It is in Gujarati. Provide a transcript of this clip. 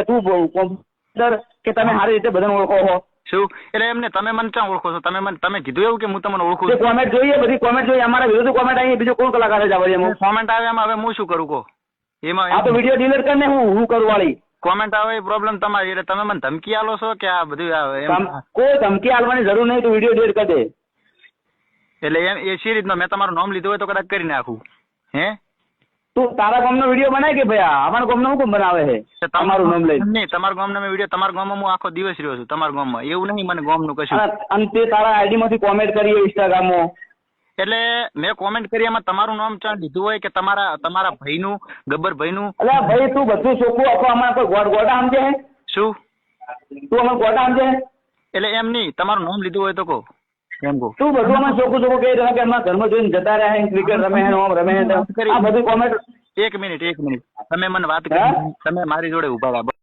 તું કોમ્પ્યુટર કે તમે સારી રીતે બધાને ઓળખો છો? શું એટલે એમને તમે મને ક્યાં ઓળખો છો? તમે કીધું એવું કે હું તમને ઓળખું છું? કોમેન્ટ જોઈએ, બધી કોમેન્ટ જોઈએ, અમારા વિરુદ્ધ કોમેન્ટ આવી, બીજો કોણ કલાકાર જ આવે એમાં? કોમેન્ટ આવે એમાં હવે હું શું કરું કહો? આ તો વિડીયો ડિલીટ કરીને હું કરું વાળી કોમેન્ટ આવે એ પ્રોબ્લેમ તમારી. એટલે તમે મને ધમકી આલો છો કે આ બધું કોઈ ધમકી આલવાની જરૂર નહીં, તું વિડીયો ડિલીટ કરી દે. એટલે એમ એ સી રીતનો મેં તમારું નામ લીધું હોય તો કદાચ કરી નાખું. હે તું તારા ગામનો વિડીયો બનાય કે ભાઈ અમારા ગામનો શું બનાવે છે તમારું નામ લઈને? નહીં, તમારા ગામનો મેં વિડીયો, તમારા ગામમાં હું આખો દિવસ રહ્યો છું તમારા ગામમાં, એવું નહીં મને ગામનું કશું. અને તે તારા આઈડી માંથી કોમેન્ટ કરી ઇન્સ્ટાગ્રામમાં, એટલે મેં કોમેન્ટ કરી એમાં તમારું નામ ચાલ લીધું હોય કે તમારા ભાઈનું, ગબ્બર ભાઈનું? એટલે ભાઈ તું બધું ચોખ્ખું આપો, અમારા કોઈ ગોટા સમજે? શું તું અમારે ગોટા સમજે? એટલે એમ નહીં, તમારું નામ લીધું હોય તો કહો. એમ કહો તું બધું અમે ચોખ્ખું કહી રહ્યા કે અમારા ઘરમાં જોઈને જતા રહ્યા, ક્રિકેટ રમે છે, ઓમ રમે છે, આ બધું કોમેન્ટ. એક મિનિટ તમે મને વાત કરી, તમે મારી જોડે ઉભા રહ્યા.